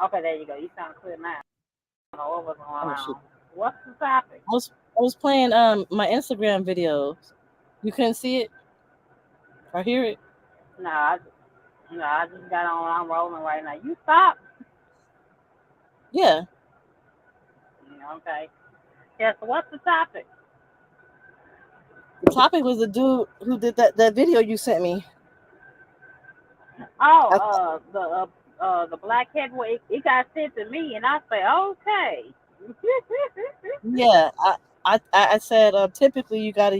Okay, there you go. You sound clear now. I don't know what was going Oh shit. on. What's the topic? I was playing my Instagram videos. You couldn't see it or hear it? No, I just got on. I'm rolling right now. You stop. Yeah. Okay. Yeah. So what's the topic? The topic was the dude who did that video you sent me. Oh, I, the black head. Well, it got sent to me, and I say, okay. yeah, I said typically you gotta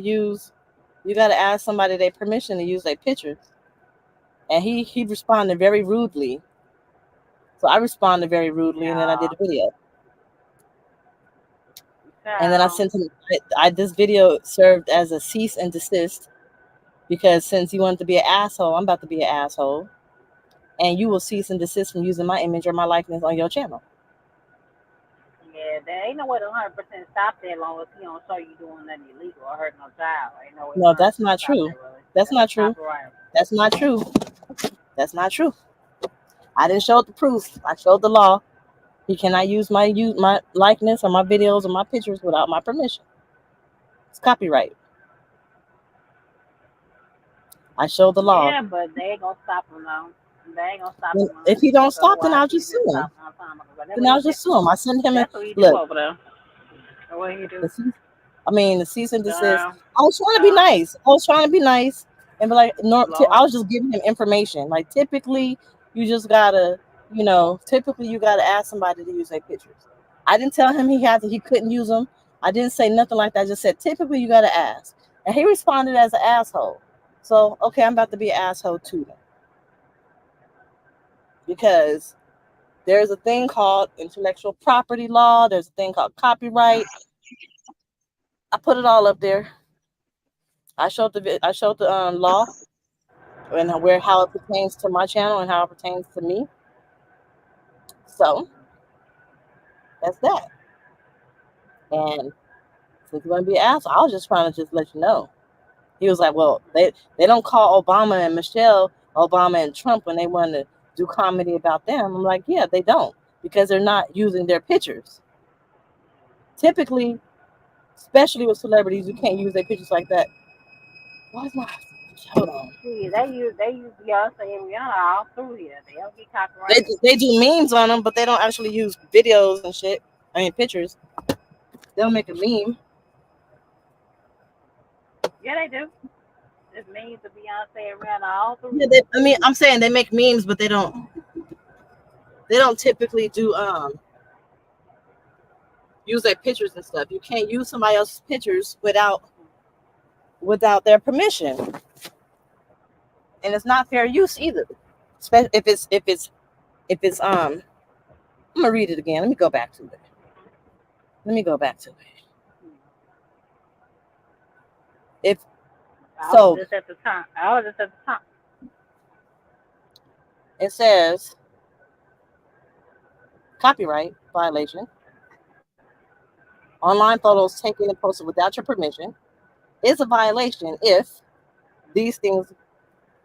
ask somebody their permission to use their pictures, and he responded very rudely. So I responded very rudely, and then I did Yeah. the video, and then I So sent him. This video served as a cease and desist because since you wanted to be an asshole, I'm about to be an asshole, and you will cease and desist from using my image or my likeness on your channel. yeah, there ain't no way to 100% stop that long as he don't show you doing nothing illegal or hurting no child. Ain't no way to No, 100% that's not stop true. that really. That's That's not true. copyright. That's not true. That's not true. I didn't show the proof. I showed the law. He cannot use my likeness or my videos or my pictures without my permission. It's copyright. I showed the law. Yeah, but they ain't gonna stop him though. They ain't gonna stop him If he don't because stop, then otherwise I'll he just sue just him. stopped on time ago. But Then I'll just sue him. I send him a that's what he do look. over there. So what he do? The cease, the cease and desist. Uh, I was trying to be uh, nice. I was trying to be nice and be like, no. I Lord. was just giving him information. Like typically, you just gotta, typically you gotta ask somebody to use their pictures. I didn't tell him he couldn't use them. I didn't say nothing like that. I just said typically you gotta ask, and he responded as an asshole. So okay, I'm about to be an asshole too, then, because there's a thing called intellectual property law. There's a thing called copyright. I put it all up there. I showed the law and how it pertains to my channel and how it pertains to me. So that's that. And since you're gonna be an asshole, I was just trying to just let you know. He was like, well, they don't call Obama and Michelle Obama and Trump when they want to do comedy about them. I'm like, yeah, they don't, because they're not using their pictures. Typically, especially with celebrities, you can't use their pictures like that. Why is my hold on? See, they use Beyonce and Rihanna all through here. They don't get They copyrighted. they do memes on them, but they don't actually use videos and shit. I mean pictures. They'll make a meme. Yeah, they do. It means to Beyonce and Rihanna all through Yeah, here. I'm saying they make memes, but they don't typically do use their pictures and stuff. You can't use somebody else's pictures without their permission, and it's not fair use either. Especially if it's I'm gonna read it again. Let me go back to it. Let me go back to it. If I was so, just at the top. I was just at the top. it says copyright violation. Online photos taken and posted without your permission is a violation if these things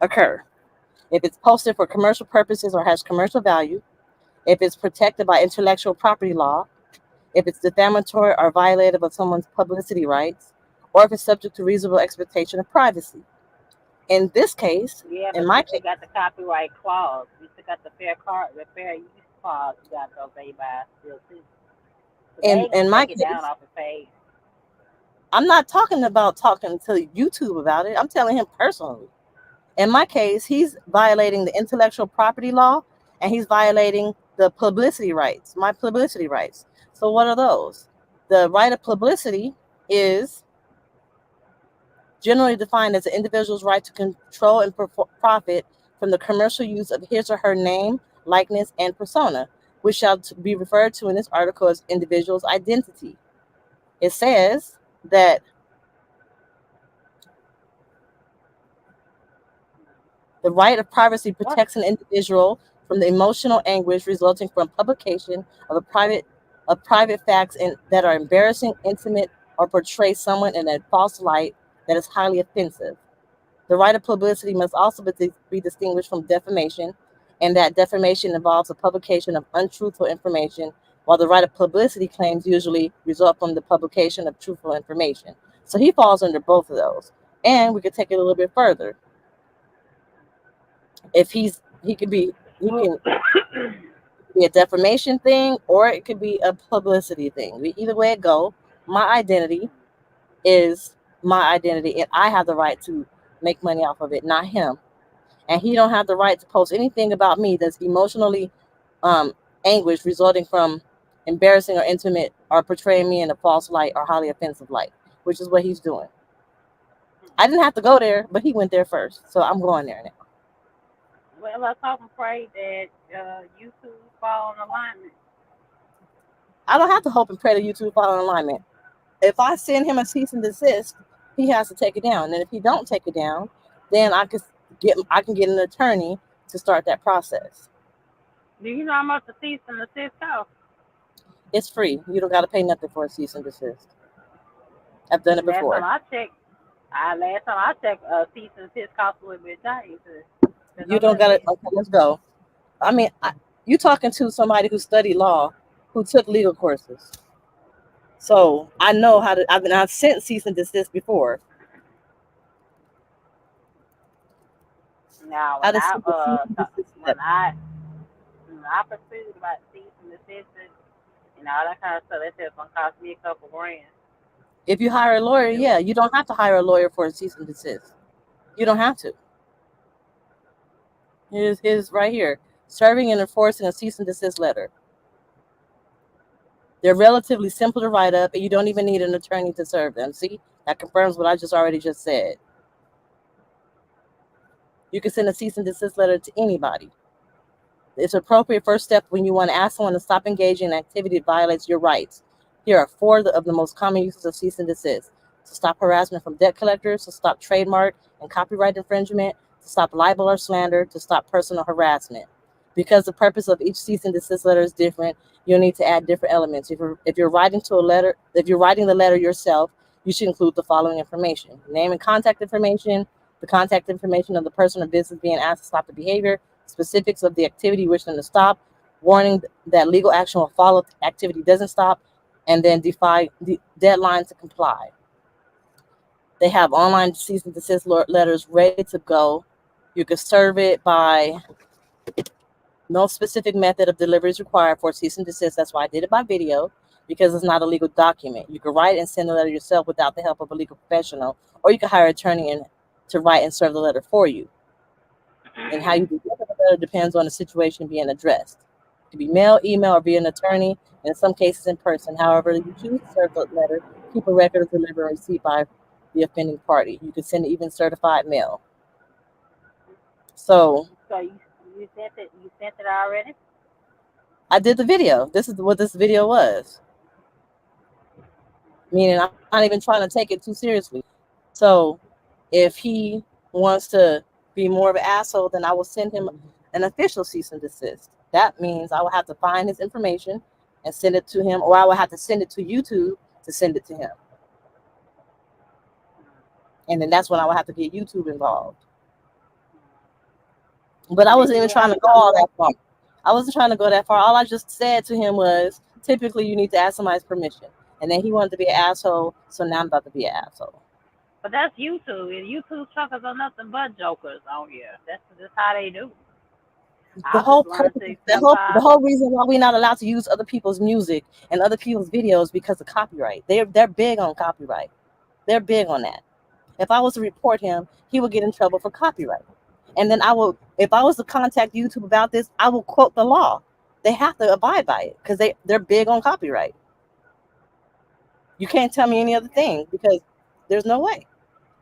occur. If it's posted for commercial purposes or has commercial value, if it's protected by intellectual property law, if it's defamatory or violative of someone's publicity rights, or if it's subject to reasonable expectation of privacy. In this case, Yeah, in but my you case, still got the copyright clause. You still got the fair use clause. You got to obey by still too. So they ain't gonna in my take it down case, off the page. I'm not talking about talking to YouTube about it. I'm telling him personally. In my case, he's violating the intellectual property law and he's violating the publicity rights, my publicity rights. So what are those? The right of publicity is generally defined as an individual's right to control and profit from the commercial use of his or her name, likeness, and persona, which shall be referred to in this article as individual's identity. It says that the right of privacy What? protects an individual from the emotional anguish resulting from publication of private facts that are embarrassing, intimate, or portray someone in a false light that is highly offensive. The right of publicity must also be distinguished from defamation, and that defamation involves a publication of untruthful information, while the right of publicity claims usually result from the publication of truthful information. So he falls under both of those. And we could take it a little bit further. If he could be he Well, can be a defamation thing or it could be a publicity thing. Either way it go, my identity is my identity and I have the right to make money off of it, not him. And he don't have the right to post anything about me that's emotionally anguish resulting from embarrassing or intimate or portraying me in a false light or highly offensive light, which is what he's doing. I didn't have to go there, but he went there first, so I'm going there now. well, let's hope and pray that YouTube fall in alignment. I don't have to hope and pray to YouTube fall in alignment. If I send him a cease and desist, he has to take it down. And if he don't take it down, then I can get an attorney to start that process. Do you know how much the cease and desist cost? It's free. You don't got to pay nothing for a cease and desist. I've done it Last time before. I checked, cease and desist cost a little bit. There's You no don't nothing got to. less. Okay, let's go. I mean, you talking to somebody who studied law, who took legal courses. So I know how to. I've sent cease and desist before. Now, How to send a cease and desist when letter. I pursued about cease and desist and all that kind of stuff, that shit's gonna cost me a couple grand. If you hire a lawyer, It was, yeah, you don't have to hire a lawyer for a cease and desist. You don't have to. Here's right here. Serving and enforcing a cease and desist letter. They're relatively simple to write up, and you don't even need an attorney to serve them. See, that confirms what I already just said. You can send a cease and desist letter to anybody. It's an appropriate first step when you want to ask someone to stop engaging in activity that violates your rights. Here are four of the most common uses of cease and desist: to stop harassment from debt collectors, to stop trademark and copyright infringement, to stop libel or slander, to stop personal harassment. Because the purpose of each cease and desist letter is different, you'll need to add different elements. If you're writing the letter yourself, you should include the following information: name and contact information, the contact information of the person or business being asked to stop the behavior, specifics of the activity you wish them to stop, warning that legal action will follow if the activity doesn't stop, and then define the deadline to comply. They have online cease and desist letters ready to go. You can serve it by no specific method of delivery is required for cease and desist. That's why I did it by video, because it's not a legal document. You can write and send the letter yourself without the help of a legal professional, or you can hire an attorney to write and serve the letter for you. And how you deliver the letter depends on the situation being addressed. It can be mail, email, or via an attorney, and in some cases in person. However, you choose to serve the letter, keep a record of delivery and receipt by the offending party. You can send even certified mail. So so you sent it already? I did the video. This is what this video was. Meaning I'm not even trying to take it too seriously. So if he wants to be more of an asshole, then I will send him an official cease and desist. That means I will have to find his information and send it to him, or I will have to send it to YouTube to send it to him. And then that's when I will have to get YouTube involved. But I Did wasn't you even trying have to go some? all that far. I wasn't trying to go that far. All I just said to him was, typically you need to ask somebody's permission. And then he wanted to be an asshole, so now I'm about to be an asshole. But that's YouTube. And YouTube truckers are nothing but jokers on here. That's how they do. The I whole just learned purpose, to the sometimes. whole reason why we're not allowed to use other people's music and other people's videos because of copyright. They're big on copyright. They're big on that. If I was to report him, he would get in trouble for copyright. And then if I was to contact YouTube about this, I will quote the law. They have to abide by it because they're big on copyright. You can't tell me any other thing because there's no way.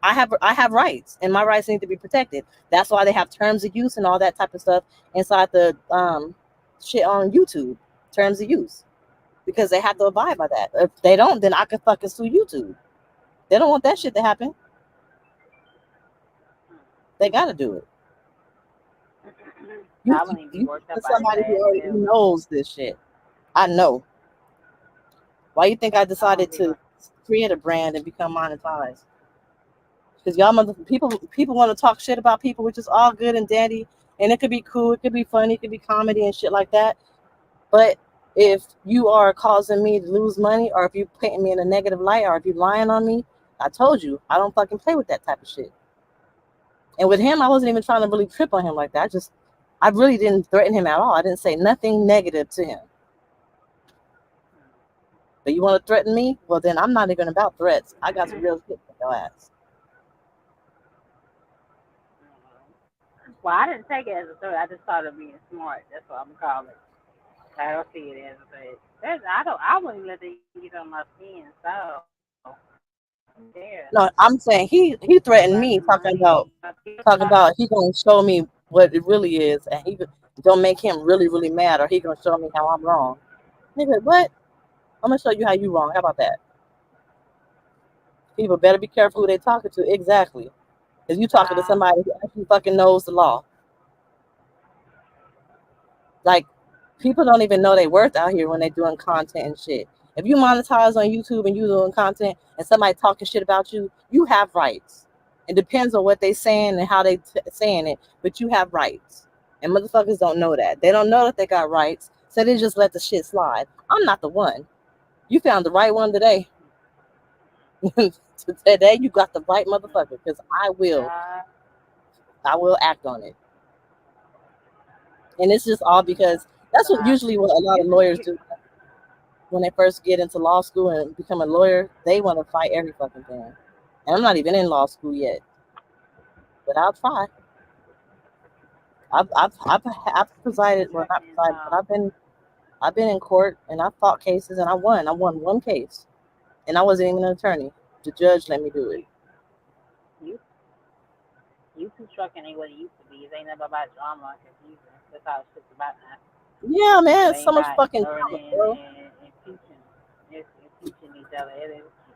I have rights, and my rights need to be protected. That's why they have terms of use and all that type of stuff inside the shit on YouTube. Terms of use, because they have to abide by that. If they don't, then I could fucking sue YouTube. They don't want that shit to happen. They got to do it. You I wouldn't even be you worked up by his somebody who ass already feelings. knows this shit. I know. Why you think I I decided wouldn't be to worked. create a brand and become monetized? Because y'all people want to talk shit about people, which is all good and dandy. And it could be cool, it could be funny, it could be comedy and shit like that. But if you are causing me to lose money, or if you painting me in a negative light, or if you lying on me, I told you I don't fucking play with that type of shit. And with him, I wasn't even trying to really trip on him like that. I really didn't threaten him at all. I didn't say nothing negative to him. But you want to threaten me? Well, then I'm not even about threats. I got some real shit for your ass. Well, I didn't take it as a threat. I just thought of being smart. That's what I'm calling it. I don't see it as a threat. I wouldn't let it get on my skin. So there. No, I'm saying he About the threatened me, money. talking about he gonna show me what it really is, and he gonna make him really really mad, or he gonna show me how I'm wrong. Nigga, what? I'm gonna show you how you wrong. How about that? People better be careful who they talking to. Exactly, because you talking to somebody who actually fucking knows the law. Like, people don't even know their worth out here when they doing content and shit. If you monetize on YouTube and you doing content and somebody talking shit about you, you have rights. It depends on what they saying and how they saying it, but you have rights. And motherfuckers don't know that. They don't know that they got rights, so they just let the shit slide. I'm not the one. You found the right one today. Today you got the right motherfucker, because I will act on it. And it's just all because that's what usually what a lot of lawyers do when they first get into law school and become a lawyer. They want to fight every fucking thing. And I'm not even in law school yet, but I'll try. I've presided, well, not presided, but I've been in court and I fought cases and I won. I won one case, and I wasn't even an attorney. The judge let me do it. You YouTube trucking ain't what it used to be. It ain't never about drama and confusion. That's how it's about now. Yeah, man, It it's ain't so much about fucking drama, learning bro. and teaching. It's teaching each other.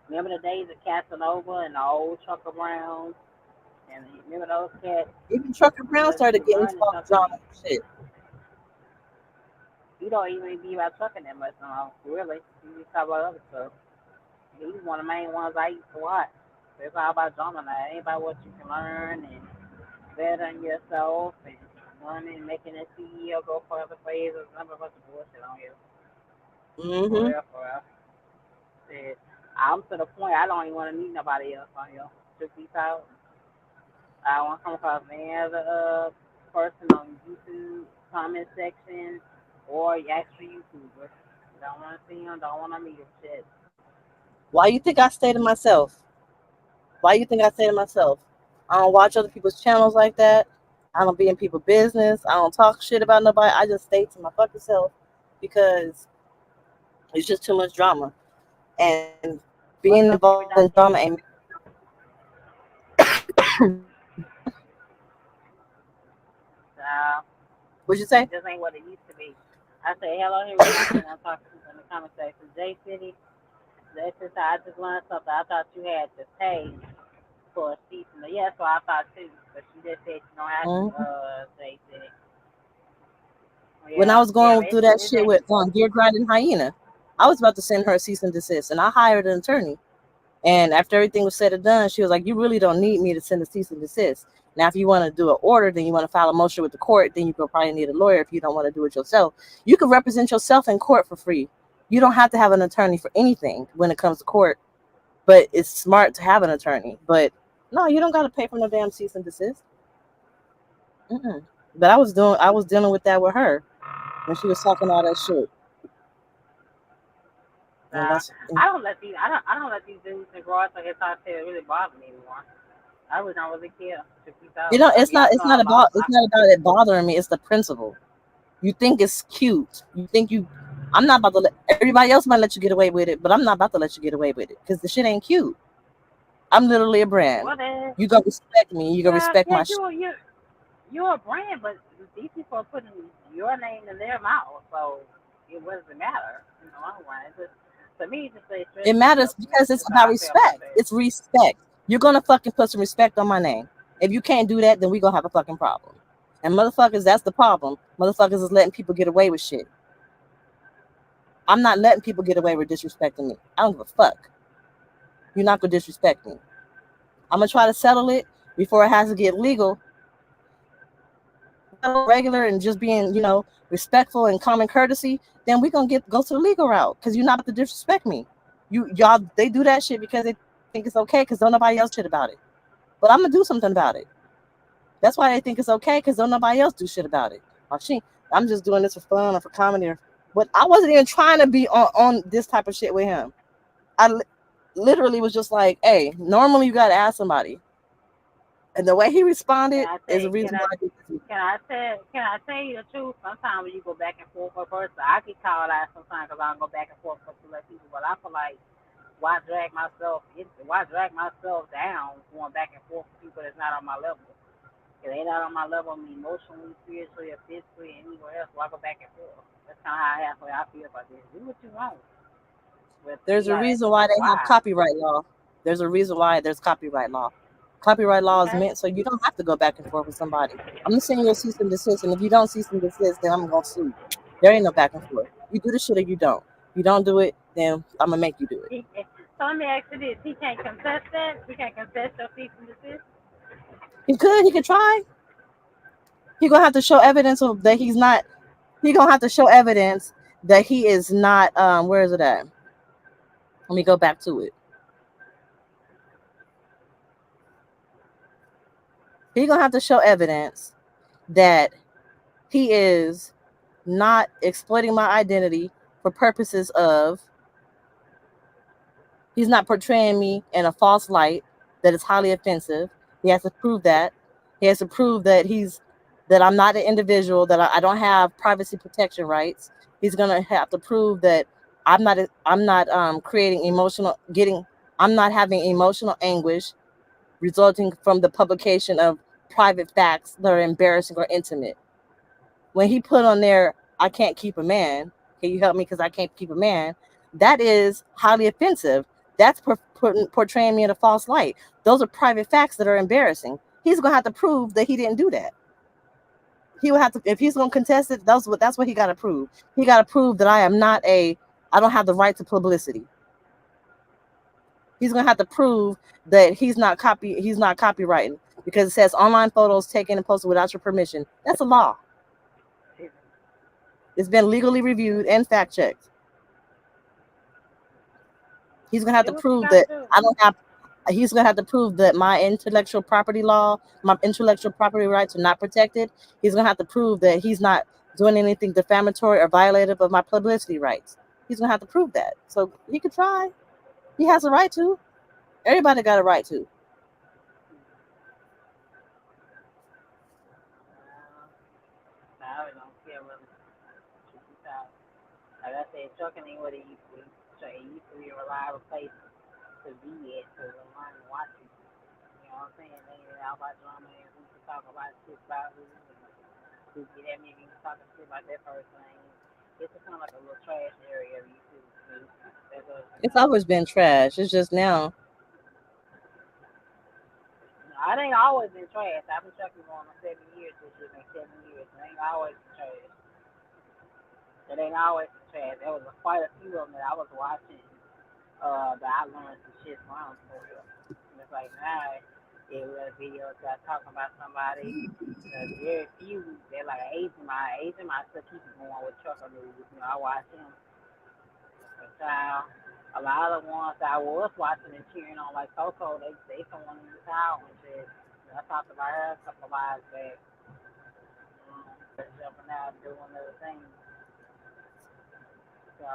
Remember the days of Casanova and the old Chucker Browns? And remember those cats? Even Trucker Brown Because started you're getting learning talk something. drama and shit. You don't even be about trucking that much no really. You just talk about other stuff. He's one of the main ones I used to watch. It's all about drama now. It ain't about what you can learn and bettering yourself and learning, making a CEO go for other phases. Number bunch of bullshit on here. For Mm-hmm. real, for real. Shit. I'm to the point I don't even want to meet nobody else on here. Just be out. I don't want to come across any other person on YouTube comment section or extra YouTuber. Don't want to see him. Don't want to meet him. Shit. Why you think I stay to myself? Why you think I say to myself? I don't watch other people's channels like that. I don't be in people's business. I don't talk shit about nobody. I just stay to my fucking self because it's just too much drama. And being What's your involved in favorite drama ain't. documentary? What'd you say? This ain't what it used to be. I say, hello, here we go again. I'm talking in the comment section. J City, this is how I just learned something. I thought you had to pay for a season. Yeah, that's what I thought too. But she just said you don't have to, Mm-hmm. J City. When I Yeah, was yeah, going but through that it's shit with Deer Grinding Hyena, I was about to send her a cease and desist, and I hired an attorney. And after everything was said and done, she was like, "You really don't need me to send a cease and desist. Now, if you want to do an order, then you want to file a motion with the court, then you could probably need a lawyer if you don't want to do it yourself. You can represent yourself in court for free. You don't have to have an attorney for anything when it comes to court, but it's smart to have an attorney. But no, you don't got to pay for no damn cease and desist." Mm-mm. But I was dealing with that with her when she was talking all that shit. And that's, I don't let these dudes and girls like it's not to really bother me anymore. I really don't really care. To peace you out. know, I mean, I know it's not about it bothering me. It's the principle. You think it's cute. You think you. I'm not about to let everybody else might let you get away with it, but I'm not about to let you get away with it because the shit ain't cute. I'm literally a brand. well then, You gonna respect me. You gonna yeah, respect yeah, my shit. you're a brand, but these people are putting your name in their mouth, so it doesn't matter in the long run. It just to me, it just say It stretch matters yourself. because it's That's how about I feel about respect. that. It's respect. You're gonna fucking put some respect on my name. If you can't do that, then we gonna have a fucking problem. And motherfuckers, that's the problem. Motherfuckers is letting people get away with shit. I'm not letting people get away with disrespecting me. I don't give a fuck. You're not gonna disrespect me. I'm gonna try to settle it before it has to get legal. regular and just being, respectful and common courtesy, then we're gonna go to the legal route because you're not about to disrespect me. Y'all they do that shit because they think it's okay because don't nobody else shit about it. But I'm gonna do something about it. That's why they think it's okay because don't nobody else do shit about it. I'm just doing this for fun or for comedy but I wasn't even trying to be on this type of shit with him. I literally was just like, hey, normally you gotta ask somebody. And the way he Can responded I is say? the reason why I did this. Can I tell you the truth? Sometimes when you go back and forth with a person, I get called out sometimes because I don't go back and forth with some people. But I feel like why drag myself down going back and forth with people that's not on my level? If they not on my level emotionally, spiritually, or physically, anywhere else, why go back and forth? That's kind of how I feel about this. Do what you want, but you There's a gotta ask reason why yourself they have why. copyright law. There's a reason why there's copyright law. Copyright law is Okay. meant so you don't have to go back and forth with somebody. I'm gonna send you a cease and desist, and if you don't cease and desist, then I'm gonna sue. There ain't no back and forth. You do the shit or you don't. You don't do it, then I'm gonna make you do it. So let me ask you this: he can't contest that. He can't contest your cease and desist. He could. He could try. He gonna have to show evidence of that he's not. He gonna have to show evidence that he is not. Where is it at? Let me go back to it. He gonna have to show evidence that he is not exploiting my identity for purposes of he's not portraying me in a false light that is highly offensive. He has to prove that. He has to prove that I'm not an individual, that I don't have privacy protection rights. He's gonna have to prove that I'm not creating I'm not having emotional anguish resulting from the publication of private facts that are embarrassing or intimate. When he put on there, I can't keep a man. Can you help me because I can't keep a man? That is highly offensive. That's portraying me in a false light. Those are private facts that are embarrassing. He's gonna have to prove that he didn't do that. He will have to, if he's gonna contest it. That's what he got to prove. He got to prove that I don't have the right to publicity. He's gonna have to prove that he's not copywriting because it says online photos taken and posted without your permission. That's a law. It's been legally reviewed and fact checked. He's gonna have to Do what you prove gotta that do. I don't have. He's gonna have to prove that my intellectual property rights are not protected. He's gonna have to prove that he's not doing anything defamatory or violative of my publicity rights. He's gonna have to prove that. So he could try. He has a right to. Everybody got a right to. I really don't care really. Like I said, trucking ain't what it used to be. So it used to be a reliable place to be at, to learn and watch it. You know what I'm saying? They ain't all about drama and who can talk about shit about who get at me and you talking shit about that person. It's just kind of like a little trash area you see. That's what it's It's now. always been trash. It's just now. No, it ain't always been trash. I've been trucking going on 7 years this year, been 7 years. It ain't always been trash. It ain't always been trash. There was quite a few of them that I was watching that I learned some shit from for real. And it's like now it was videos that talking about somebody. Very few. They're like Asian. My still keep it going with trucker news. I watch him. But a lot of the ones that I was watching and cheering on, like Coco, they someone in the town and shit. I talked about her a couple of hours back. Jumping out doing other things. So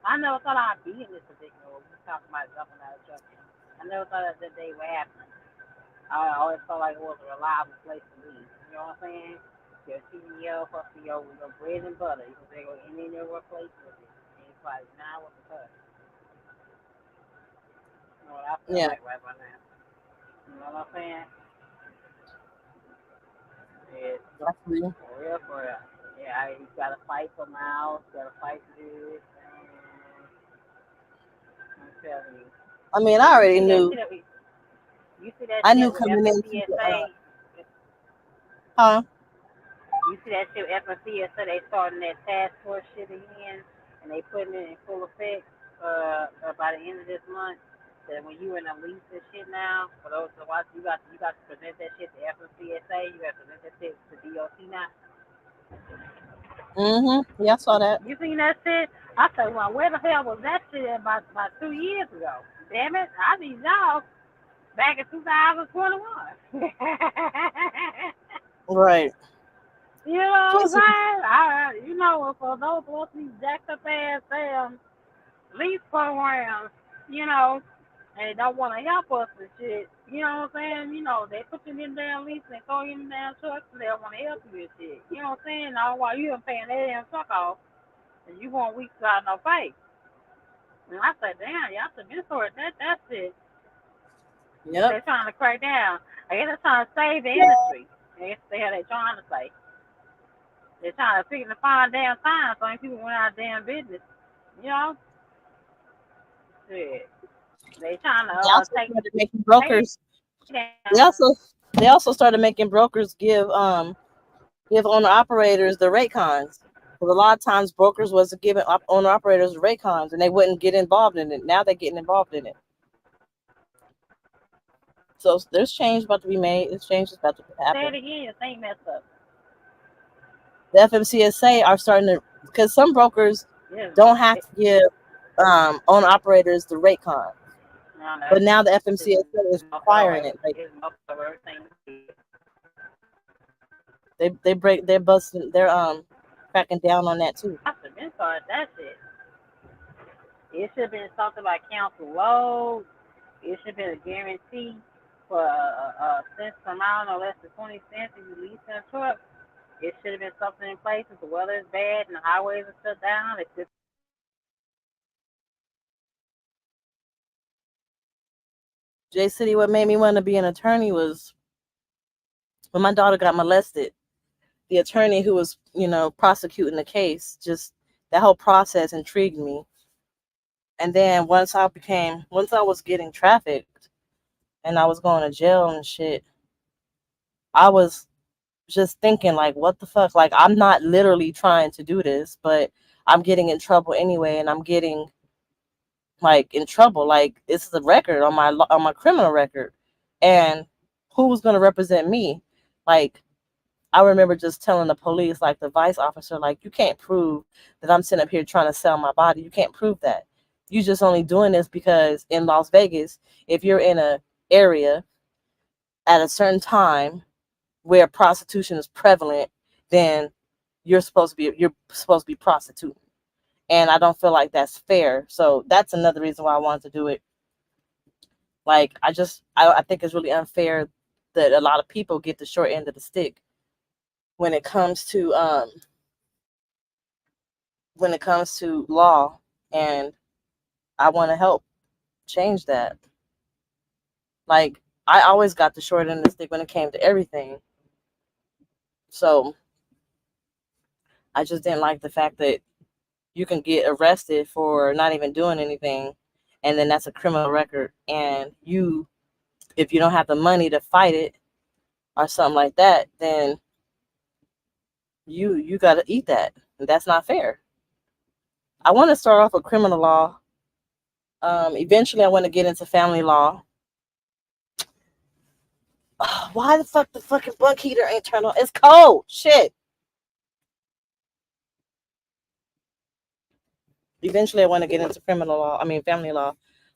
I never thought I'd be in this predicament where we talking about jumping out of trucking. I never thought that day would happen. I always felt like it was a reliable place to be. You know what I'm saying? Your CEO, for your bread and butter. You can go any and every place with it. And it's like, nah, what the fuck? You know what I feel Yeah. like right about now. You know what I'm saying? It's Definitely. for real, for real. Yeah, you gotta fight for miles, gotta fight for this, and I'm telling you. I mean, I You already see that knew. shit you see that I shit knew with coming into FMCSA. huh? You see that shit with FMCSA. They starting that task force shit again, and they putting it in full effect by the end of this month. that when you in a lease and shit now, for those to watch, you got to present that shit to FMCSA. You got to present that shit to DOT now. Yeah, I saw that. You seen that shit? I said, well, where the hell was that shit about 2 years ago? Damn it! I need y'all back in 2021. Right. You know what I'm Plus, saying? For those these jacked up ass lease programs, you know, and they don't want to help us and shit. You know what I'm saying? They put you in damn lease and throw you in damn trucks and they don't want to help you and shit. You know what I'm saying? All while you done paying that damn truck off and you want weeks without no pay. And I said, damn, y'all should be sorted that's it. But yep. they're trying to crack down. I guess they're trying to save the industry. I guess they they trying to say. They're trying to figure to find damn time so ain't people went out of damn business. You know? Shit. They trying to They also take started making pay brokers. down. They also they also started making brokers give owner operators the rate cons. Because a lot of times brokers was giving owner operators the rate cons and they wouldn't get involved in it. Now they're getting involved in it. So there's change about to be made. This change is about to Say it happen. again, same mess up. The FMCSA are starting to, because some brokers Yes. don't have to give owner operators the rate con, No, but that's now the it's FMCSA is most of requiring it. Like it's most of everything. they're busting, they're cracking down on that too. I should have been started that shit. It should have been something like council load. It should have been a guarantee for a cent per mile, no less than 20 cents if you lease a truck. It should have been something in place if the weather is bad and the highways are shut down. It should. J City, what made me want to be an attorney was when my daughter got molested. The attorney who was, prosecuting the case, just that whole process intrigued me. And then once I was getting trafficked and I was going to jail and shit, I was just thinking like, what the fuck? Like, I'm not literally trying to do this, but I'm getting in trouble anyway, and I'm getting like in trouble. Like, this is a record on my criminal record, and who's gonna represent me? Like, I remember just telling the police, like the vice officer, like, you can't prove that I'm sitting up here trying to sell my body. You can't prove that. You just only doing this because in Las Vegas, if you're in a area at a certain time where prostitution is prevalent, then you're supposed to be prostituting. And I don't feel like that's fair. So that's another reason why I wanted to do it. Like I think it's really unfair that a lot of people get the short end of the stick when it comes to law, and I want to help change that. Like, I always got the short end of the stick when it came to everything. So I just didn't like the fact that you can get arrested for not even doing anything, and then that's a criminal record, and if you don't have the money to fight it or something like that, then you got to eat that, and that's not fair. I want to start off with criminal law. Eventually I want to get into family law. Why the fuck the fucking bunk heater ain't turned on? It's cold. Shit. Eventually I want to get into family law.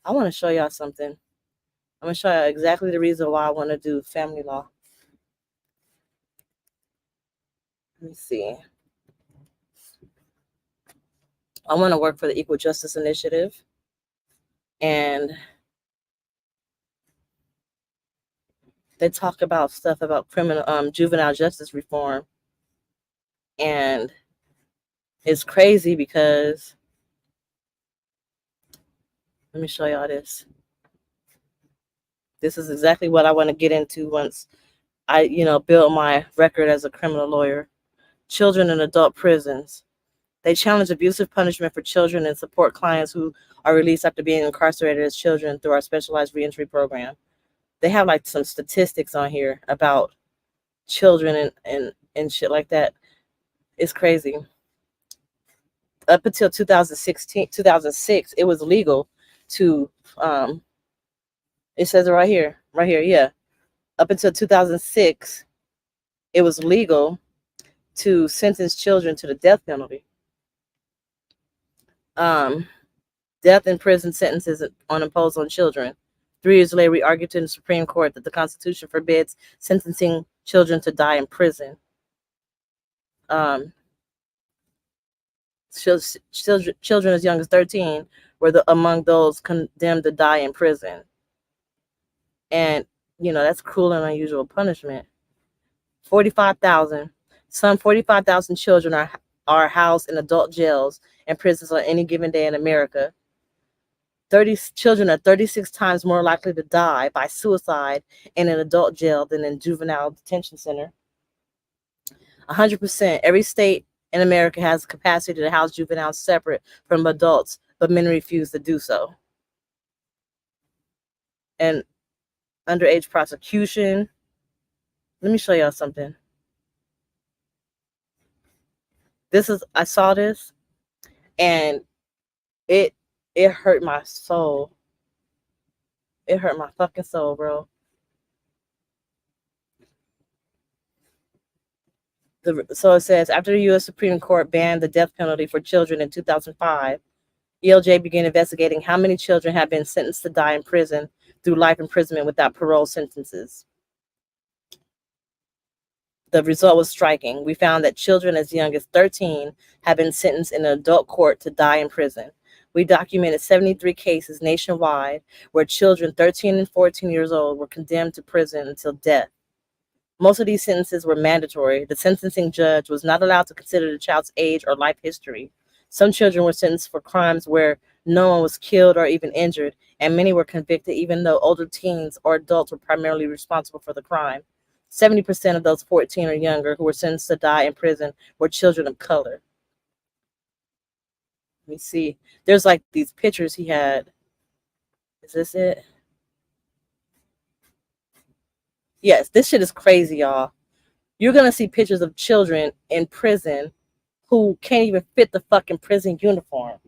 I want to show y'all something. I'm going to show you exactly the reason why I want to do family law. Let me see. I want to work for the Equal Justice Initiative, and they talk about stuff about juvenile justice reform, and it's crazy because let me show y'all this. This is exactly what I want to get into once I, build my record as a criminal lawyer. Children in adult prisons. They challenge abusive punishment for children and support clients who are released after being incarcerated as children through our specialized reentry program. They have like some statistics on here about children and shit like that. It's crazy. Up until 2006, it was legal to It says it right here. Right here, yeah. Up until 2006, it was legal to sentence children to the death penalty. Um, Death and prison sentences on imposed on children. 3 years later, we argued to the Supreme Court that the Constitution forbids sentencing children to die in prison. Um, children as young as 13 were among those condemned to die in prison. And, that's cruel and unusual punishment. 45,000. Some 45,000 children are housed in adult jails and prisons on any given day in America. Children are 36 times more likely to die by suicide in an adult jail than in juvenile detention center. 100%. Every state in America has the capacity to house juveniles separate from adults, but many refuse to do so. And underage prosecution. Let me show y'all something. I saw this, and it hurt my soul. It hurt my fucking soul, bro. So it says, after the U.S. Supreme Court banned the death penalty for children in 2005, ELJ began investigating how many children have been sentenced to die in prison through life imprisonment without parole sentences. The result was striking. We found that children as young as 13 have been sentenced in an adult court to die in prison. We documented 73 cases nationwide where children 13 and 14 years old were condemned to prison until death. Most of these sentences were mandatory. The sentencing judge was not allowed to consider the child's age or life history. Some children were sentenced for crimes where no one was killed or even injured, and many were convicted even though older teens or adults were primarily responsible for the crime. 70% of those 14 or younger who were sentenced to die in prison were children of color. Let me see. There's like these pictures he had. Is this it? Yes, this shit is crazy, y'all. You're going to see pictures of children in prison who can't even fit the fucking prison uniform.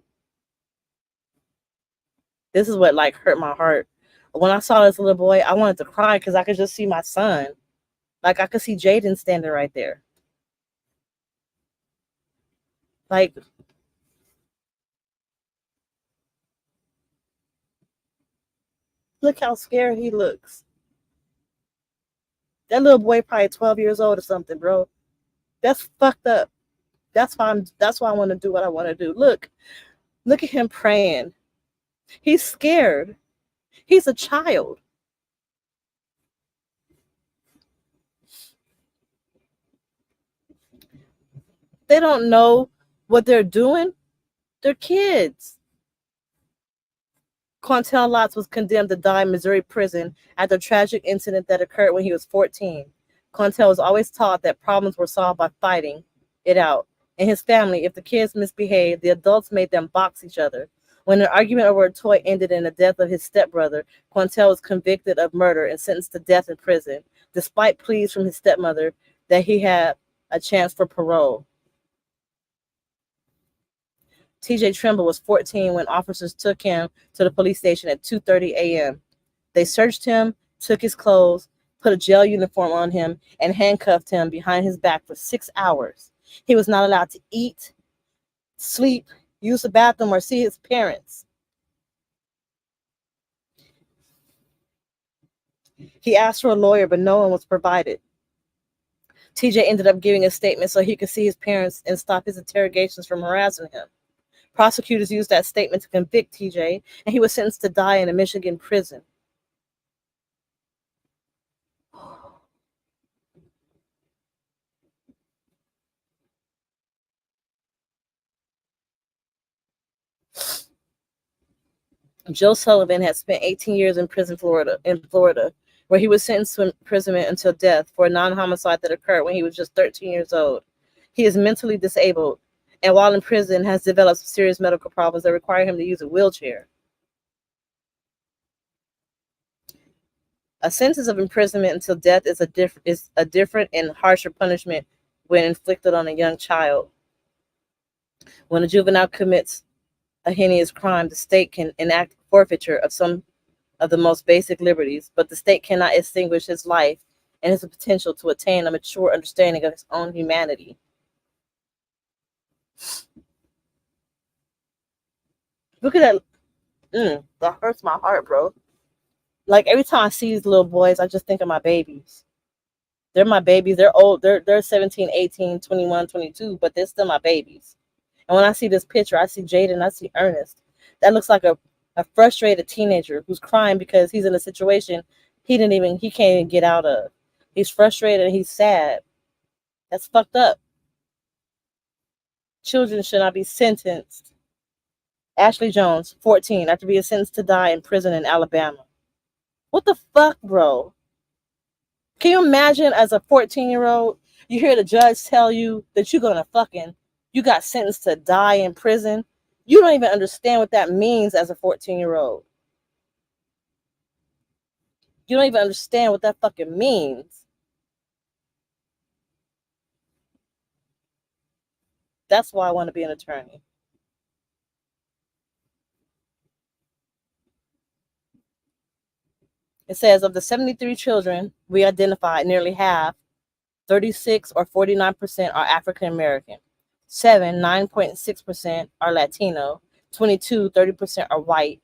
This is what hurt my heart. When I saw this little boy, I wanted to cry because I could just see my son. I could see Jaden standing right there. Look how scared he looks. That little boy probably 12 years old or something, bro. That's fucked up. That's why I want to do what I want to do. Look at him praying. He's scared. He's a child. They don't know what they're doing. They're kids. Quantel Lotz was condemned to die in Missouri prison after a tragic incident that occurred when he was 14. Quantel was always taught that problems were solved by fighting it out. In his family, if the kids misbehaved, the adults made them box each other. When an argument over a toy ended in the death of his stepbrother, Quantel was convicted of murder and sentenced to death in prison, despite pleas from his stepmother that he had a chance for parole. TJ Trimble was 14 when officers took him to the police station at 2:30 a.m. They searched him, took his clothes, put a jail uniform on him, and handcuffed him behind his back for 6 hours. He was not allowed to eat, sleep, use the bathroom, or see his parents. He asked for a lawyer, but no one was provided. TJ ended up giving a statement so he could see his parents and stop his interrogations from harassing him. Prosecutors used that statement to convict TJ, and he was sentenced to die in a Michigan prison. Joe Sullivan had spent 18 years in prison, Florida, where he was sentenced to imprisonment until death for a non-homicide that occurred when he was just 13 years old. He is mentally disabled, and while in prison, has developed some serious medical problems that require him to use a wheelchair. A sentence of imprisonment until death is a different and harsher punishment when inflicted on a young child. When a juvenile commits a heinous crime, the state can enact forfeiture of some of the most basic liberties, but the state cannot extinguish his life and his potential to attain a mature understanding of his own humanity. Look at that. That hurts my heart, bro. Like every time I see these little boys, I just think of my babies. They're my babies. They're old. They're 17, 18, 21, 22, but they're still my babies. And when I see this picture, I see Jaden, I see Ernest. That looks like a frustrated teenager who's crying because he's in a situation he can't even get out of. He's frustrated and he's sad. That's fucked up. Children should not be sentenced. Ashley Jones, 14, after being sentenced to die in prison in Alabama. What the fuck, bro? Can you imagine as a 14-year-old, you hear the judge tell you that you got sentenced to die in prison? You don't even understand what that means as a 14-year-old. You don't even understand what that fucking means. That's why I want to be an attorney. It says of the 73 children we identified, nearly half, 36 or 49%, are African American. 7, 9.6% are Latino. 22, 30% are white.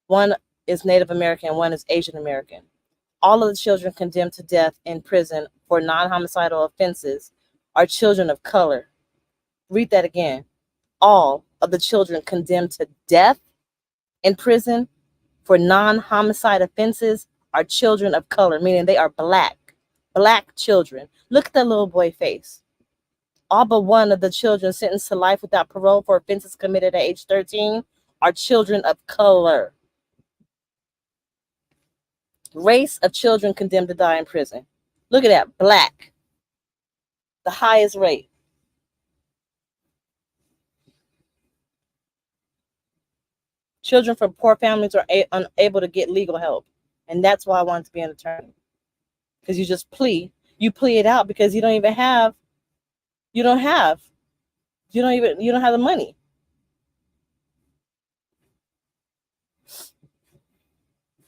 1 is Native American. 1 is Asian American. All of the children condemned to death in prison for non-homicidal offenses are children of color. Read that again. All of the children condemned to death in prison for non-homicide offenses are children of color, meaning they are black children. Look at that little boy face. All but 1 of the children sentenced to life without parole for offenses committed at age 13 are children of color. Race of children condemned to die in prison. Look at that, black. The highest rate. Children from poor families are unable to get legal help. And that's why I wanted to be an attorney. Because you just plea. You plea it out because you don't have the money.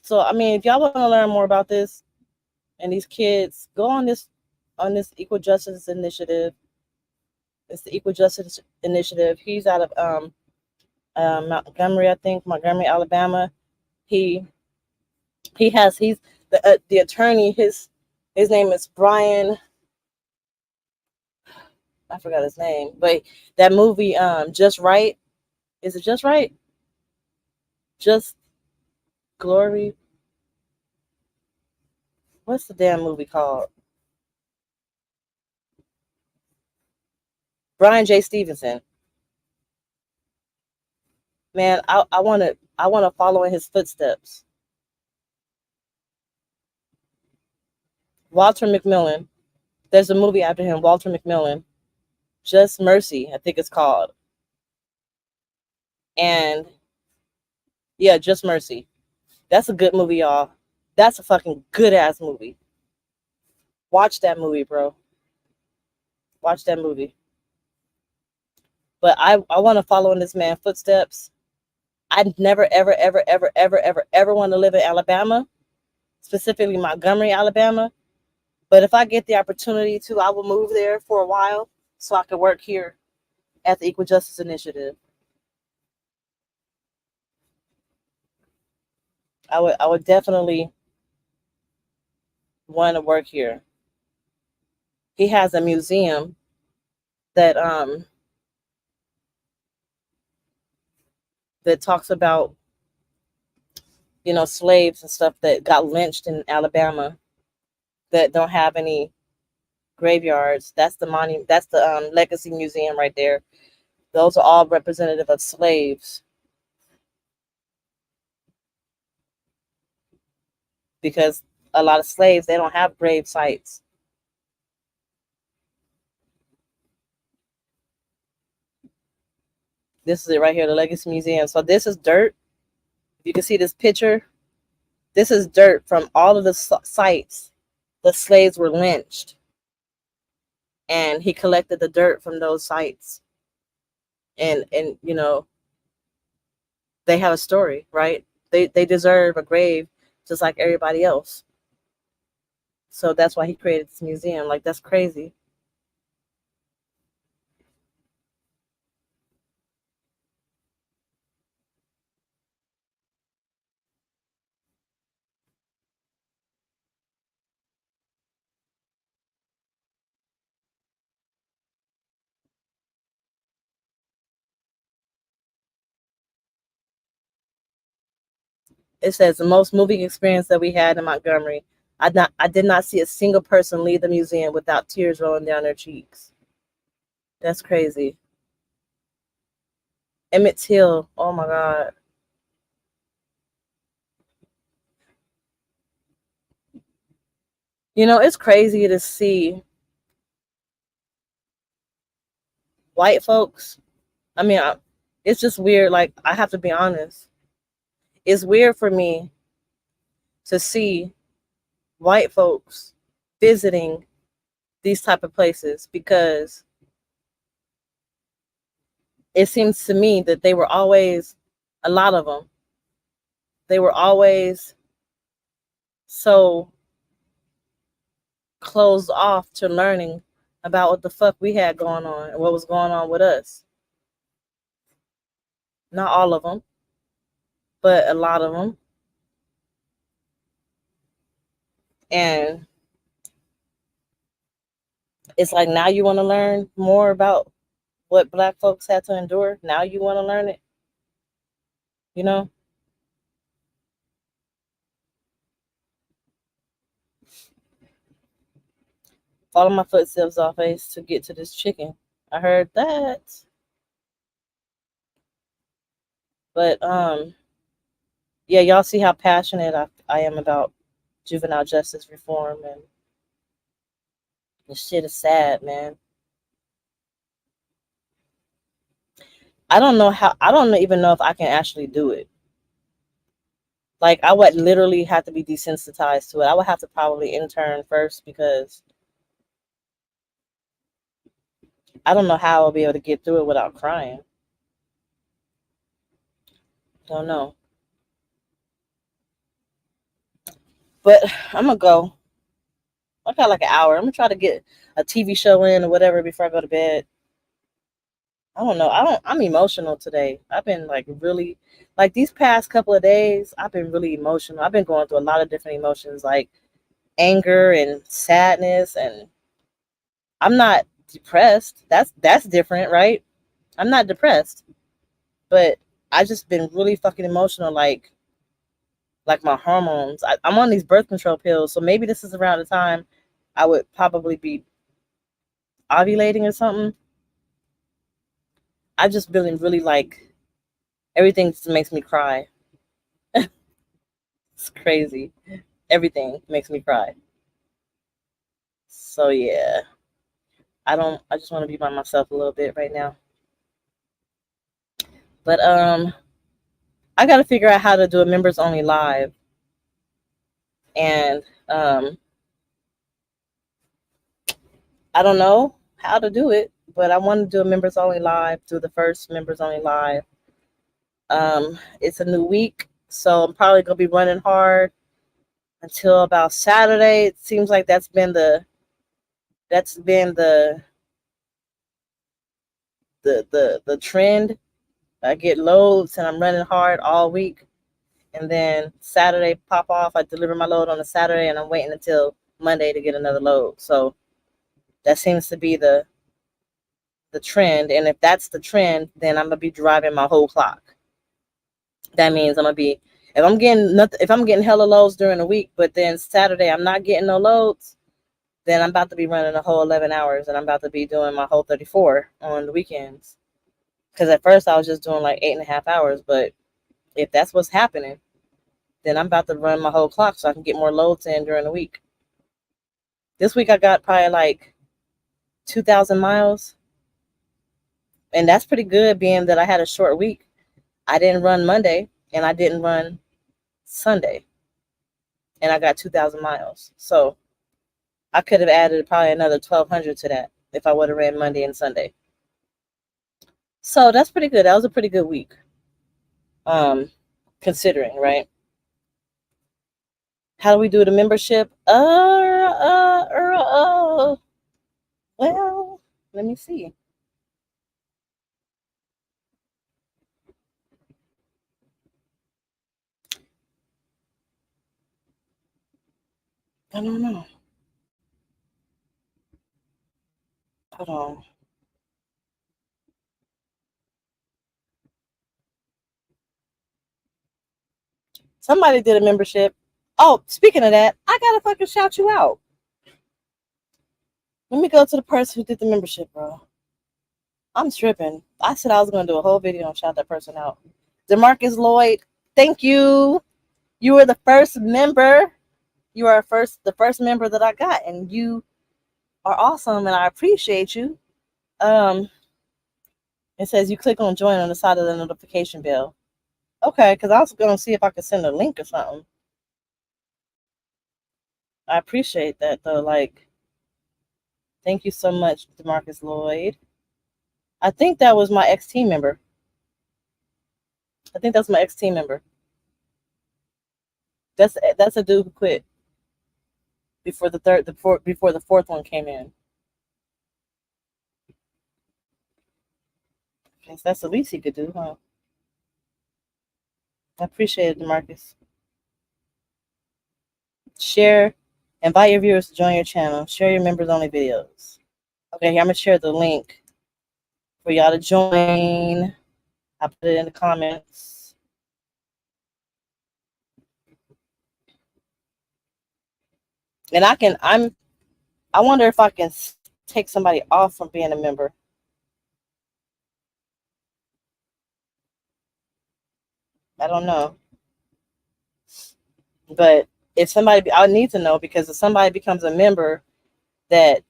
So I mean, if y'all want to learn more about this and these kids, go on this Equal Justice Initiative. It's the Equal Justice Initiative. He's out of Montgomery, I think, Montgomery, Alabama. He's the attorney. His name is Brian. I forgot his name, but that movie, Just Right. Is it Just Right? Just Glory. What's the damn movie called? Brian J. Stevenson. Man, I want to follow in his footsteps. Walter McMillan. There's a movie after him, Walter McMillan. Just Mercy, I think it's called. And yeah, Just Mercy. That's a good movie, y'all. That's a fucking good ass movie. Watch that movie, bro. Watch that movie. But I want to follow in this man's footsteps. I'd never, ever, ever, ever, ever, ever, ever want to live in Alabama, specifically Montgomery, Alabama. But if I get the opportunity to, I will move there for a while so I can work here at the Equal Justice Initiative. I would definitely want to work here. He has a museum that talks about, slaves and stuff that got lynched in Alabama that don't have any graveyards. That's the monument. That's the Legacy Museum right there. Those are all representative of slaves. Because a lot of slaves, they don't have grave sites. This is it right here, the Legacy Museum. So this is dirt. You can see this picture. This is dirt from all of the sites the slaves were lynched. And he collected the dirt from those sites. And they have a story, right? They deserve a grave just like everybody else. So that's why he created this museum. Like, that's crazy. It says the most moving experience that we had in Montgomery. I did not see a single person leave the museum without tears rolling down their cheeks. That's crazy. Emmett Till. Oh my God. You know, it's crazy to see white folks. I mean, it's just weird. Like, I have to be honest. It's weird for me to see white folks visiting these type of places because it seems to me that they were always, a lot of them, they were always so closed off to learning about what the fuck we had going on and what was going on with us. Not all of them, but a lot of them. And it's like, now you want to learn more about what black folks had to endure. Now you want to learn it, you know? Follow my footsteps off Ace to get to this chicken. I heard that. But yeah, y'all see how passionate I am about juvenile justice reform, and this shit is sad, man. I don't even know if I can actually do it. Like, I would literally have to be desensitized to it. I would have to probably intern first because I don't know how I'll be able to get through it without crying. Don't know. But I'm gonna go. I got like an hour. I'm gonna try to get a TV show in or whatever before I go to bed. I don't know. I'm emotional today. I've been like really, like, these past couple of days, I've been really emotional. I've been going through a lot of different emotions, like anger and sadness, and I'm not depressed. That's different, right? I'm not depressed, but I just been really fucking emotional, like my hormones. I'm on these birth control pills, so maybe this is around the time I would probably be ovulating or something. I've just been really like, everything just makes me cry. It's crazy. Everything makes me cry. So yeah, I just want to be by myself a little bit right now. But I got to figure out how to do a members only live, and I don't know how to do it, but I want to do a members only live, do the first members only live. It's a new week, so I'm probably gonna be running hard until about Saturday. It seems like that's been the trend. I get loads and I'm running hard all week, and then Saturday pop off. I deliver my load on a Saturday, and I'm waiting until Monday to get another load. So that seems to be the trend, and if that's the trend, then I'm gonna be driving my whole clock. That means I'm gonna be, if I'm getting hella loads during the week, but then Saturday I'm not getting no loads, then I'm about to be running a whole 11 hours, and I'm about to be doing my whole 34 on the weekends. Because at first I was just doing like 8.5 hours, but if that's what's happening, then I'm about to run my whole clock so I can get more loads in during the week. This week I got probably like 2,000 miles, and that's pretty good, being that I had a short week. I didn't run Monday, and I didn't run Sunday, and I got 2,000 miles. So I could have added probably another 1,200 to that if I would have ran Monday and Sunday. So that's pretty good. That was a pretty good week. Um, considering, right? How do we do the membership? Well, let me see. I don't know. Hold on. Somebody did a membership. Oh, speaking of that, I gotta fucking shout you out. Let me go to the person who did the membership, bro. I'm tripping. I said I was gonna do a whole video and shout that person out. DeMarcus Lloyd, thank you. You were the first member. You are the first member that I got, and you are awesome, and I appreciate you. It says you click on join on the side of the notification bell. Okay, because I was gonna see if I could send a link or something. I appreciate that though. Like, thank you so much, DeMarcus Lloyd. I think that was my ex team member. I think that's my ex team member. That's a dude who quit before before the fourth one came in. Guess that's the least he could do, huh? I appreciate it, DeMarcus. Share, invite your viewers to join your channel. Share your members only videos. Okay, here I'm gonna share the link for y'all to join. I put it in the comments. And I wonder if I can take somebody off from being a member. I don't know. But if somebody, I need to know, because if somebody becomes a member that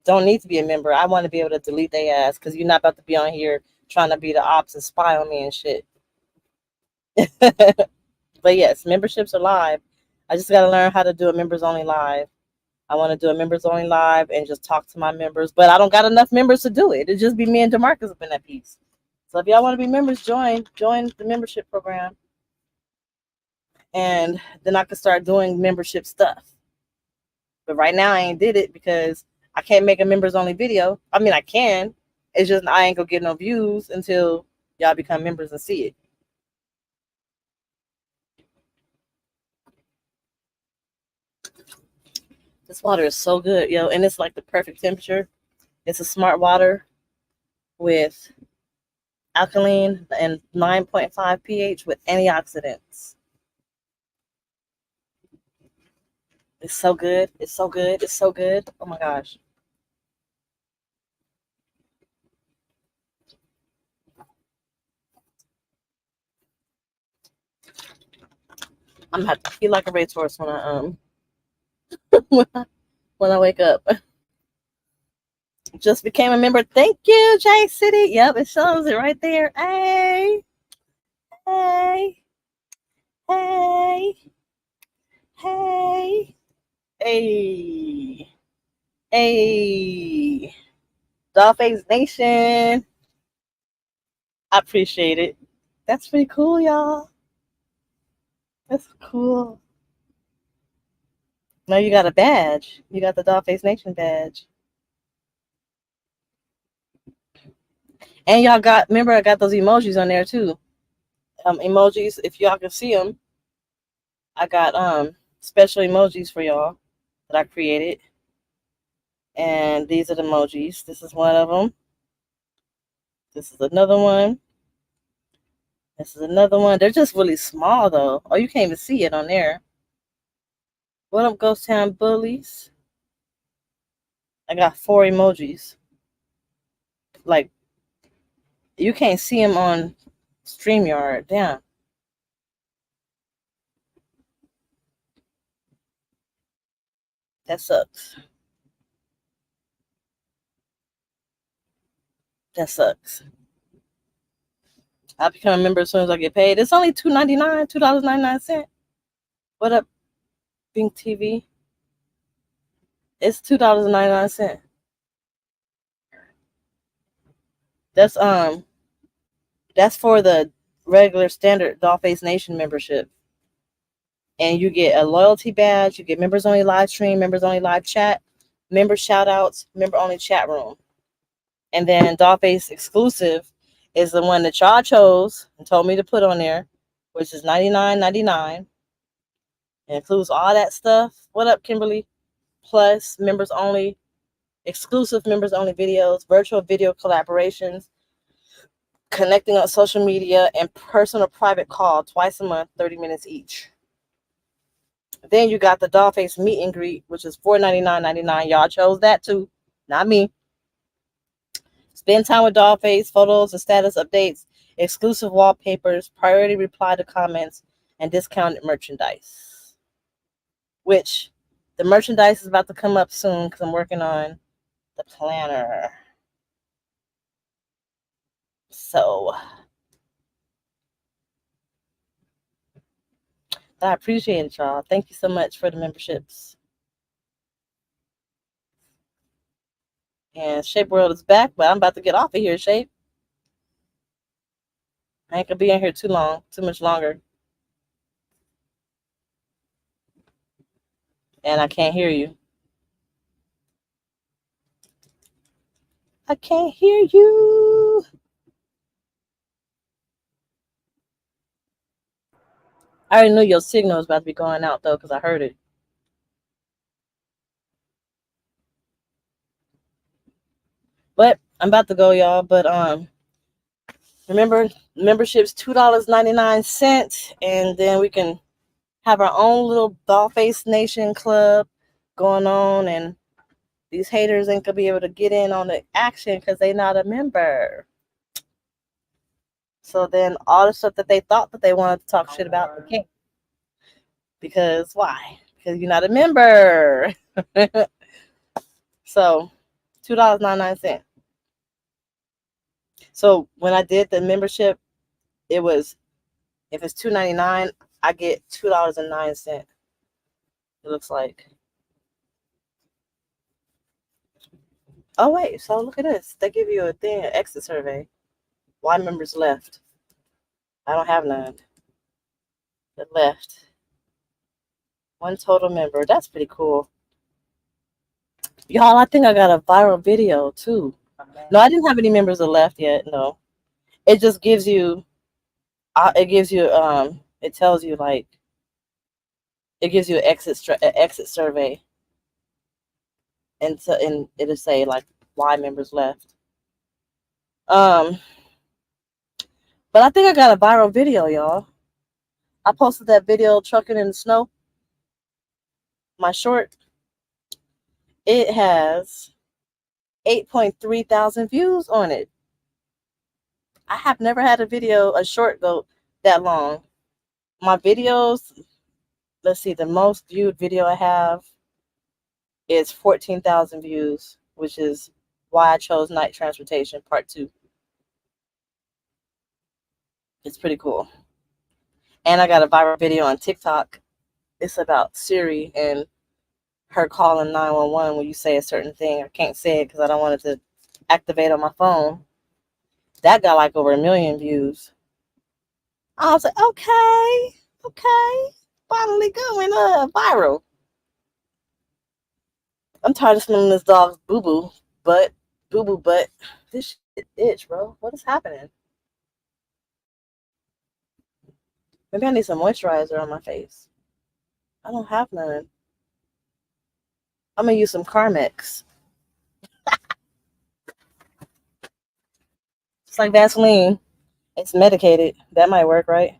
don't need to be a member, I want to be able to delete their ass, because you're not about to be on here trying to be the ops and spy on me and shit. But yes, memberships are live. I just got to learn how to do a members only live. I want to do a members only live and just talk to my members, but I don't got enough members to do it. It'd just be me and DeMarcus up in that piece. So if y'all want to be members, join the membership program, and then I can start doing membership stuff. But right now I ain't did it because I can't make a members only video. I mean, I can. It's just I ain't gonna get no views until y'all become members and see it. This water is so good, yo, and it's like the perfect temperature. It's a smart water with alkaline and 9.5 pH with antioxidants. It's so good. It's so good. It's so good. Oh my gosh. I'm gonna have to feel like a racehorse when I when I wake up. Just became a member. Thank you, J City. Yep, it shows it right there. Hey, hey, hey, hey, hey, hey. Dollface Nation. I appreciate it. That's pretty cool, y'all. That's cool. Now you got a badge. You got the Dollface Nation badge. And y'all got, remember, I got those emojis on there too. Emojis, if y'all can see them, I got special emojis for y'all that I created. And these are the emojis. This is one of them. This is another one. This is another one. They're just really small though. Oh, you can't even see it on there. What up, Ghost Town Bullies? I got 4 emojis. Like, you can't see them on StreamYard. Damn. That sucks. That sucks. I'll become a member as soon as I get paid. It's only $2.99, $2.99. What up, Bing TV? It's $2.99. That's for the regular standard Dollface Nation membership. And you get a loyalty badge, you get members only live stream, members only live chat, member shout outs, member only chat room. And then Dollface exclusive is the one that y'all chose and told me to put on there, which is $99.99. It includes all that stuff. What up, Kimberly? Plus members only, exclusive members only videos, virtual video collaborations, connecting on social media, and personal private call twice a month, 30 minutes each. Then you got the Dollface meet and greet, which is $499.99. Y'all chose that too, not me. Spend time with Dollface, photos and status updates, exclusive wallpapers, priority reply to comments, and discounted merchandise. Which the merchandise is about to come up soon because I'm working on the planner. So I appreciate it, y'all. Thank you so much for the memberships. And Shape World is back, but I'm about to get off of here, Shape. I ain't gonna be in here too much longer. And I can't hear you. I can't hear you. I already knew your signal was about to be going out though, because I heard it. But I'm about to go, y'all. But remember, membership's $2.99, and then we can have our own little Dollface Nation club going on, and these haters ain't gonna be able to get in on the action because they not a member. So then all the stuff that they thought that they wanted to talk shit about, they can't. Because why? Because you're not a member. So $2.99. So when I did the membership, it was, if it's $2.99, I get $2.09. It looks like. Oh wait, so look at this. They give you a thing, an exit survey. Why members left? I don't have none that left. One total member. That's pretty cool. Y'all, I think I got a viral video too. No, I didn't have any members that left yet. No, it just gives you. It tells you like. It gives you an exit survey, and it'll say like why members left. But I think I got a viral video, y'all. I posted that video trucking in the snow. My short. It has 8.3 thousand views on it. I have never had a short go that long. My videos, let's see, the most viewed video I have is 14,000 views, which is why I chose Night Transportation Part 2. It's pretty cool. And I got a viral video on TikTok. It's about Siri and her calling 911 when you say a certain thing. I can't say it because I don't want it to activate on my phone. That got like over 1 million views. I was like, okay, finally going viral. I'm tired of smelling this dog's boo-boo butt. This shit itch, bro. What is happening? Maybe I need some moisturizer on my face. I don't have none. I'm gonna use some Carmex. It's like Vaseline. It's medicated. That might work, right?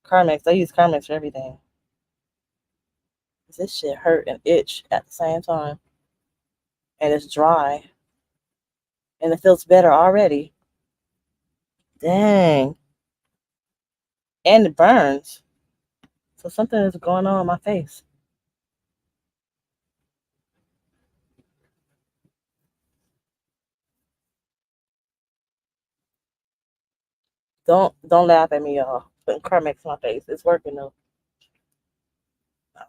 Carmex. I use Carmex for everything. This shit hurt and itch at the same time. And it's dry. And it feels better already. Dang. And it burns. So something is going on in my face. Don't laugh at me, y'all. Putting Carmex on my face. It's working though.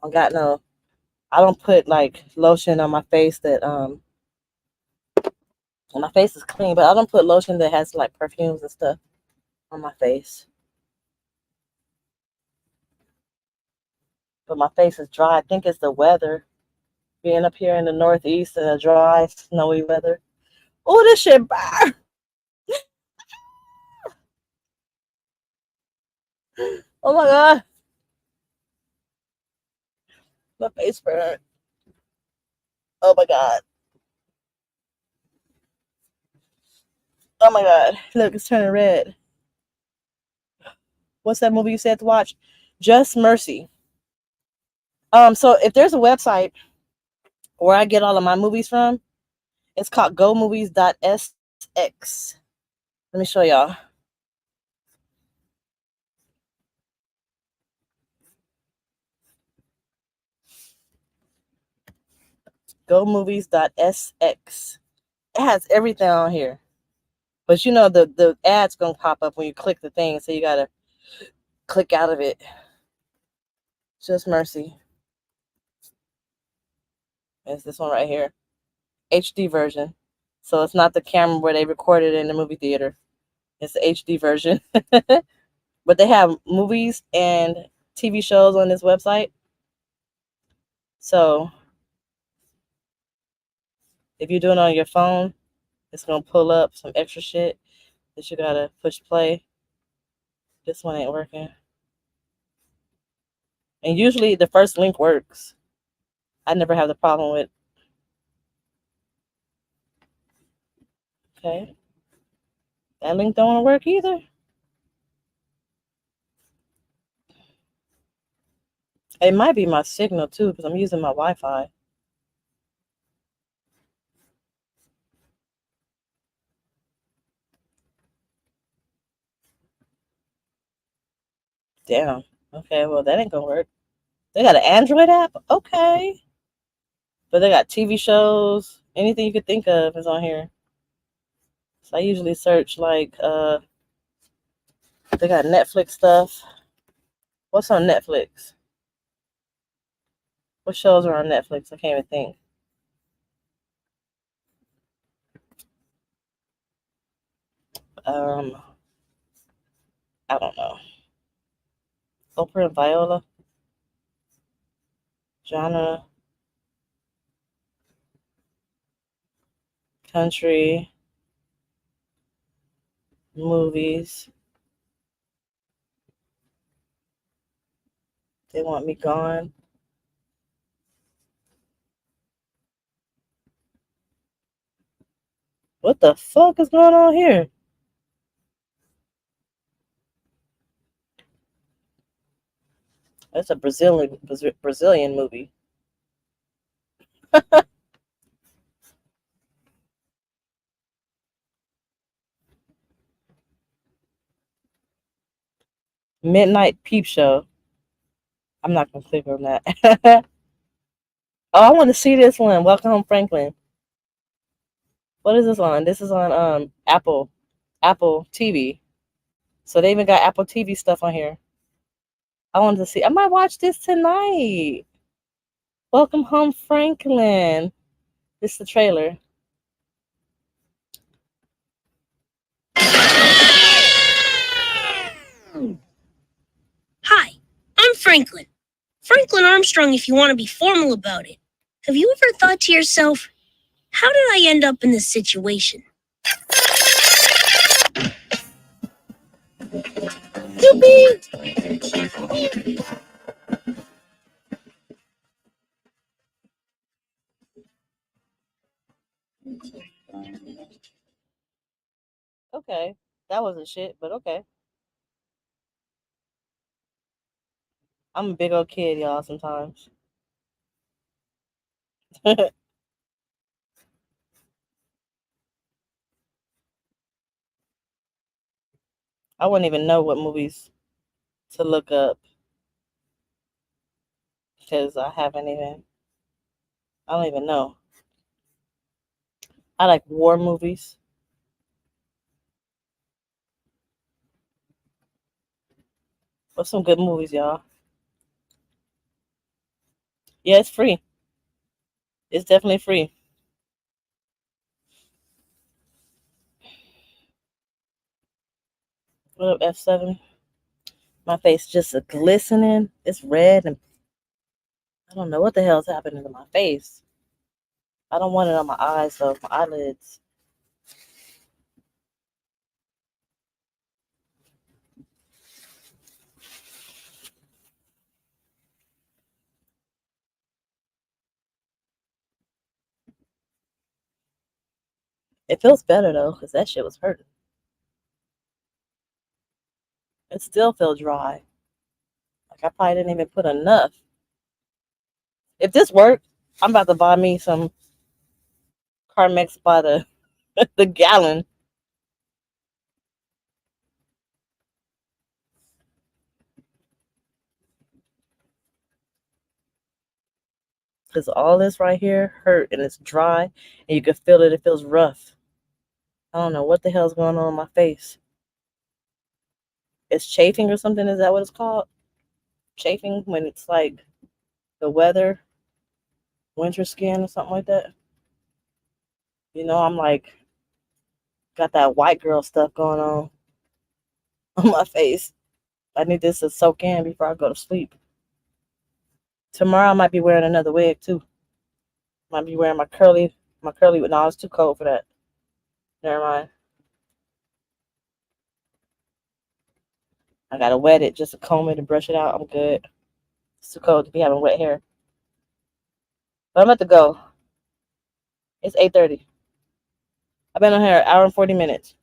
I don't put like lotion on my face that my face is clean, but I don't put lotion that has like perfumes and stuff on my face. but my face is dry. I think it's the weather. Being up here in the Northeast in a dry, snowy weather. Oh, this shit burn. Oh my god. My face burn. Oh my god. Oh my god. Look, it's turning red. What's that movie you said to watch? Just Mercy. So if there's a website where I get all of my movies from, it's called gomovies.sx. Let me show y'all. Gomovies.sx. It has everything on here. But you know the ad's gonna pop up when you click the thing, so you gotta click out of it. Just Mercy. It's this one right here. HD version. So it's not the camera where they recorded in the movie theater. It's the HD version. But they have movies and TV shows on this website. So if you're doing it on your phone, it's gonna pull up some extra shit that you gotta push play. This one ain't working. And usually the first link works. I never have the problem with. Okay. That link don't want to work either. It might be my signal too, because I'm using my Wi-Fi. Damn. Okay, well that ain't gonna work. They got an Android app? Okay. But they got TV shows. Anything you could think of is on here. So I usually search like they got Netflix stuff. What's on Netflix? What shows are on Netflix? I can't even think. Um, I don't know. Oprah and Viola. Genre. Country. Movies. They Want Me Gone. What the fuck is going on here? That's a Brazilian movie. Midnight Peep Show. I'm not gonna click on that. Oh, I want to see this one. Welcome Home, Franklin. What is this on? This is on Apple TV. So they even got Apple TV stuff on here. I wanted to see. I might watch this tonight. Welcome Home, Franklin. This is the trailer. Hi, I'm Franklin. Franklin Armstrong, if you want to be formal about it. Have you ever thought to yourself, how did I end up in this situation? Okay, that wasn't shit, but okay. I'm a big old kid, y'all. Sometimes. I wouldn't even know what movies to look up because I haven't even. I don't even know. I like war movies. What's some good movies, y'all? Yeah, it's free. It's definitely free. What up, F7? My face just a glistening. It's red and I don't know what the hell's happening to my face. I don't want it on my eyes though, my eyelids. It feels better though, because that shit was hurting. It still feels dry. Like I probably didn't even put enough. If this worked, I'm about to buy me some Carmex by the the gallon. Because all this right here hurt and it's dry and you can feel it. It feels rough. I don't know what the hell's going on in my face. It's chafing or something. Is that what it's called? Chafing when it's like the weather, winter skin or something like that. You know, I'm like got that white girl stuff going on my face. I need this to soak in before I go to sleep. Tomorrow I might be wearing another wig too. Might be wearing my curly. No, it's too cold for that. Never mind. I gotta wet it just to comb it and brush it out. I'm good. It's too cold to be having wet hair. But I'm about to go. It's 8:30. I've been on here an hour and 40 minutes.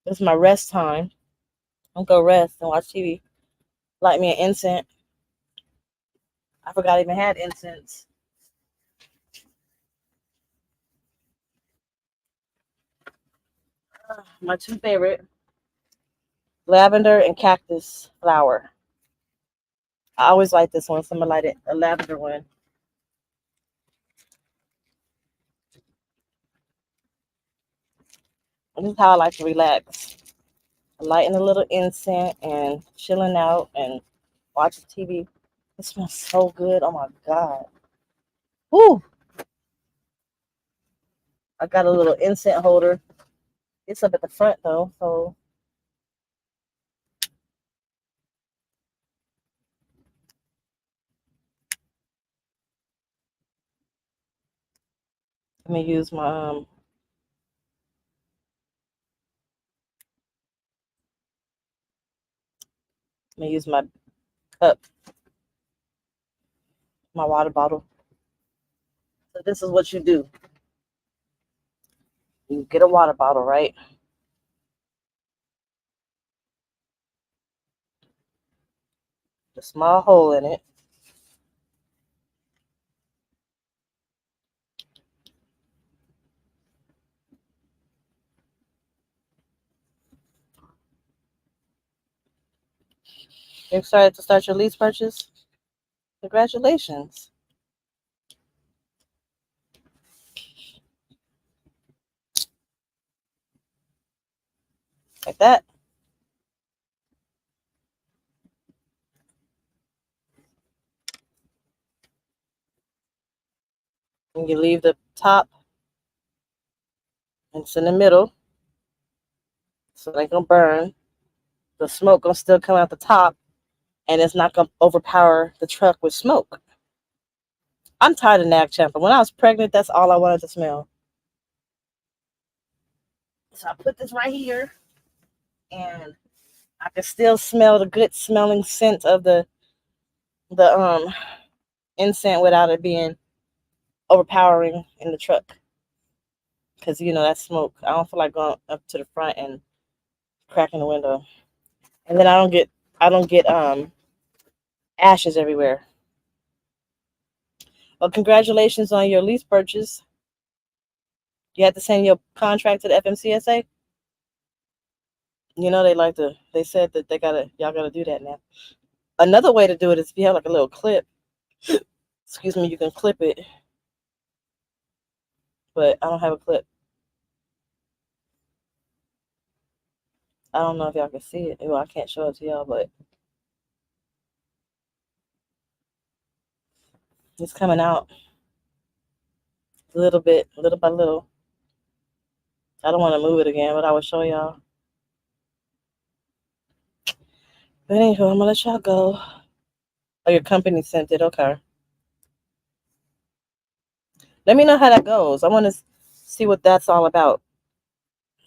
This is my rest time. I'm gonna go rest and watch TV. Light me an incense. I forgot I even had incense. My two favorite, lavender and cactus flower. I always like this one. Somebody light it, a lavender one. And this is how I like to relax. Lighting a little incense and chilling out and watching TV. It smells so good. Oh my God. Woo! I got a little incense holder. It's up at the front though, so let me use my let me use my cup, my water bottle. So this is what you do. You get a water bottle, right? A small hole in it. You're excited to start your lease purchase? Congratulations. Like that. And you leave the top and it's in the middle. So they gonna burn. The smoke gonna still come out the top and it's not gonna overpower the truck with smoke. I'm tired of nag champa. When I was pregnant, that's all I wanted to smell. So I put this right here and I can still smell the good smelling scent of the incense without it being overpowering in the truck. Cause you know that's smoke. I don't feel like going up to the front and cracking the window. And then I don't get ashes everywhere. Well, congratulations on your lease purchase. You had to send your contract to the FMCSA. You know they said that y'all gotta do that now. Another way to do it is if you have like a little clip. Excuse me, you can clip it. But I don't have a clip. I don't know if y'all can see it. Well, I can't show it to y'all, but it's coming out a little bit, little by little. I don't want to move it again, but I will show y'all. But anyway, I'm gonna let y'all go. Oh, your company sent it. Okay. Let me know how that goes. I want to see what that's all about.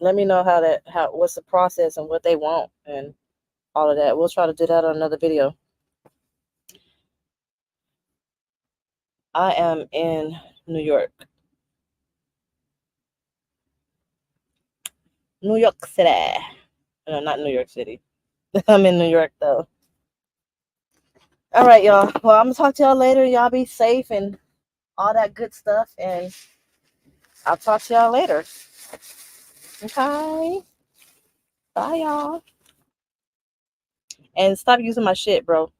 Let me know what's the process and what they want and all of that. We'll try to do that on another video. I am in New York. New York City. No, not New York City. I'm in New York though. All right, y'all. Well, I'm gonna talk to y'all later. Y'all be safe and all that good stuff. And I'll talk to y'all later. Okay. Bye, y'all. And stop using my shit, bro.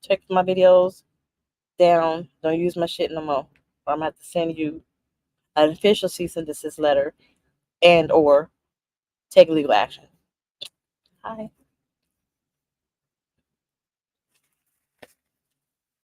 Check my videos down. Don't use my shit no more. I'm gonna have to send you an official cease and desist letter and or take legal action. Hi.